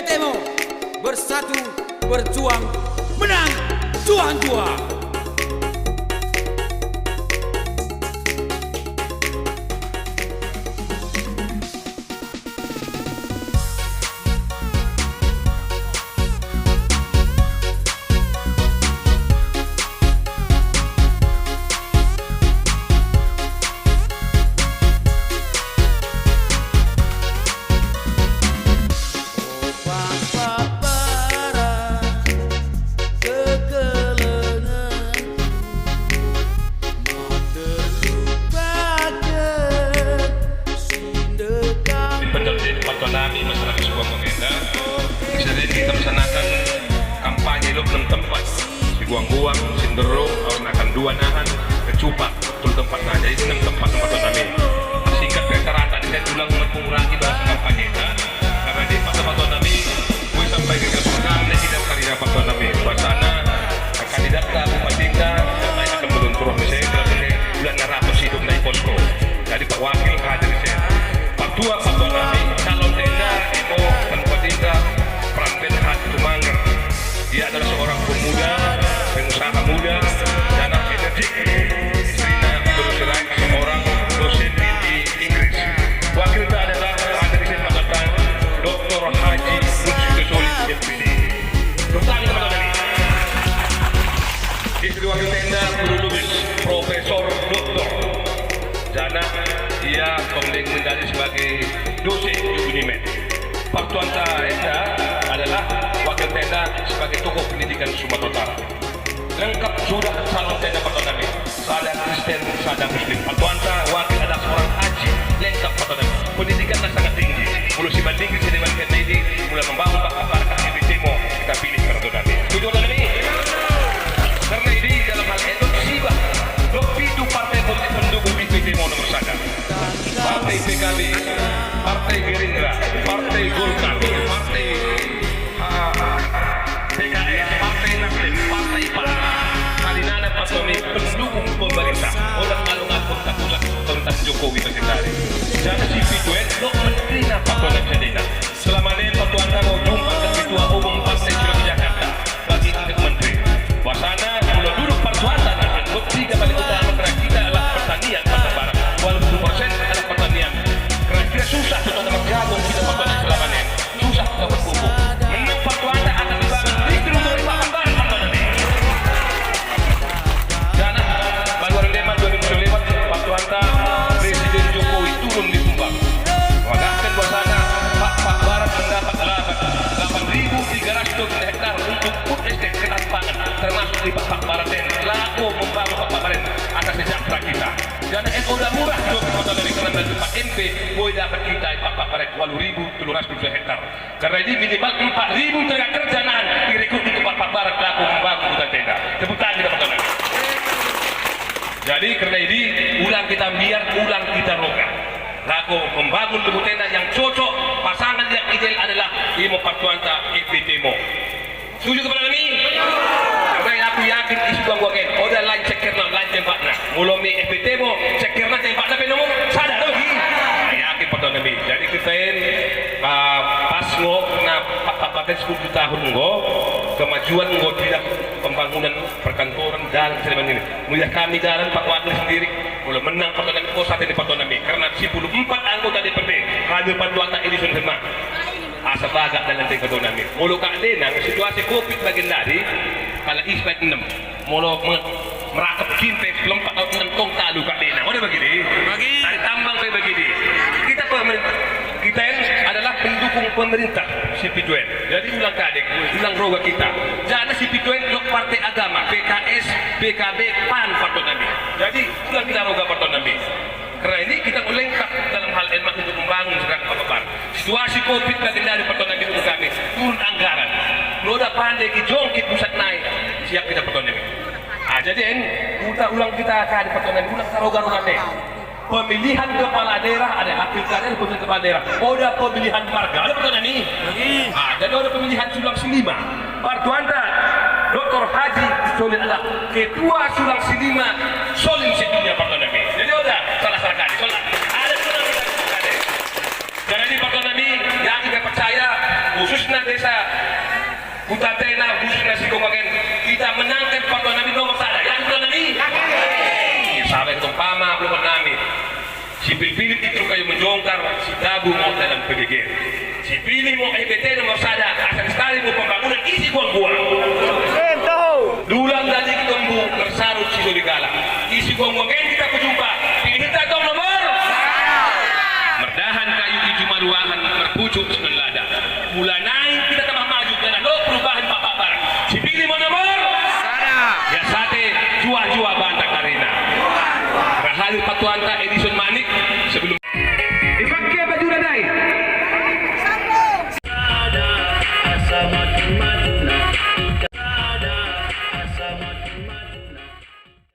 EPTMO bersatu, berjuang, menang, juang-juang. Nami masyarakat sebuah pengenda jadi kita melaksanakan kampanye lo belum tempat si guang-guang, sinderung, orang akan dua nahan kecupak betul tempat nah jadi 6 tempat nami singkat rata-rata saya tulang mengurangi bahasa kampanye karena di masa nami gue sampai ke kesukaan tidak kali dapat nami bahasana kandidat ke Bupati dan akan melunturah misalnya bulan 600 hidup naik posko jadi Pak Wakil hadir saya Pak Tua Pak nami dia adalah seorang pemuda, pengusaha muda, dan energi. Istrinya bercerai seorang dosen di Inggris. Wakil kita adalah Ahli Pakatan Dr. Haji Munsyidah Solid MPD. Bertanya kepada kami. Istri wakil tenda Guru Lubis, Profesor Dr. Jana, dia pemilik medali sebagai dosen di Unimed. Pak Tuanta Enda adalah wakil tenda sebagai tokoh pendidikan Sumatera Utara. Lengkap sudah calon tenda Pak Tuanta Sada Kristen, sada Muslim. Pak Tuanta wakil adalah seorang haji. Lengkap Pak Tuanta. Pendidikannya sangat tinggi. Mulai si banding ke Dewan Kennedy, mulai membangun Bapak EPTMO kita pilih karena Tuanta. Tujuh orang ini. Karena ini dalam hal itu sibah. Lebih itu partai politik pendukung EPTMO nomor 1. Partai PKB, Partai Gerindra, Partai Golkar, Partai PKS, Partai Nasdem, Partai PAN, Kalinana Pasoni pendukung pemerintah. Orang alung-alung takulah tentang Jokowi presentasi. Jadi si Pituet, lo menteri apa kau nak jadi? Selama ini Pak Tuanta mau jumpa ke Ketua Umum Partai Sulawesi Jakarta bagi tingkat menteri. Wasana kalau duduk Pak Tuanta dan tiga kali utama kita adalah pertanian Pasar Barat. Walaupun persen adalah pertanian. Kira-kira susah untuk bergabung kita Pak Tuanta selama ini. Susah kita berkumpul. Menang Pak Tuanta akan dibangun di Gedung Pak Tuanta ini. Dan baru rendeman 2000 lewat Pak Tuanta Presiden Jokowi turun di Tumbang. Mengatakan bahwasanya Pak Barat mendapat 8.300 hektar untuk food estate ketampangan termasuk di Pak Barat dan laku membangun Pak Barat atas sejahtera kita. Dan udah murah juga kota dari kerana Pak MP boleh dapat kita Pak Barat 8.300 hektar. Karena ini minimal 4.000 tenaga kerja nahan direkrut untuk Pak Barat laku membangun hutan tenda. Tepuk tangan kita Pak. Jadi karena ini ulang kita biar ulang kita roga. Laku membangun tubuh tenda yang cocok pasangan yang ideal adalah Imo Pak Tuanta EPTMO. Setuju kepada kami? Karena aku yakin isu gangguan udah lain cekerna lain tempatnya. Mulai EPTMO cekerna tempatnya penuh sadar lagi. Yakin Pak Tuanta kami. Jadi kita pas na pakai 10 tahun kemajuan tidak pembangunan perkantoran dan sebagainya ini. Mulai kami jalan Pak Wakil sendiri mulai menang Pak Tuanta kami saat ini Pak Tuanta kami karena 14 anggota DPRD hadir Pak Tuanta edison semua. Asa bagak dalam tempat Pak Tuanta kami. Mulai Kak Denang situasi Covid bagian dari kalau ispat 6 mulai merakap cinta belum 4 tahun 6 tong talu Kak Denang. Udah begini. Dari tambang sampai begini. Kita pemerintah kita adalah pendukung pemerintah si Pituet. Jadi ulang kadek, ulang roga kita. Jadi si Pituet untuk partai agama, PKS, PKB, PAN Pak Tuanta kami. Jadi ulang kita roga Pak Tuanta kami. Karena ini kita lengkap dalam hal emak untuk membangun sekarang Pak Barat. Situasi Covid bagian dari Pak Tuanta kami untuk kami turun anggaran. Lo udah pandai dijongkit pusat naik, siap kita Pak Tuanta kami. Jadi udah ulang kita akan Pak Tuanta kami, ulang roga-roga deh. Pemilihan kepala daerah ada hakil kader pemilihan kepala daerah. Ada pemilihan marga ada pertanyaan ini. Jadi ada pemilihan Sulawesi 5. Pak Tuanta Dr. Haji Solid adalah ketua Sulawesi 5 Solid sedunia Pak Tuanta. Jadi ada salah kali. Ada sudah kita. Karena ini Pak Tuanta yang kita percaya khususnya Kutatena khususnya si Komagen kita menangkan Patuan Nabi nomor sada. Yang Patuan Nabi. Ya sahabat tumpama belum namin. Si pilih itu kayu menjongkar si tabu mau dalam PGG. Si pilih mau EBT nomor sada asal sekali mau pembangunan isi buang-buang. Dulang dari kembu bersarut si Doligala. Isi buang-buang kita berjumpa. Pilih kita dong nomor. Merdahan kayu hijau maruahan berpucuk senelada. Mula naik kita tambah maju dan ada perubahan Bapak Barang. Si pilih mau nomor. Ya sate jua-jua bantah karena. Rahali Patuanta Edison Manik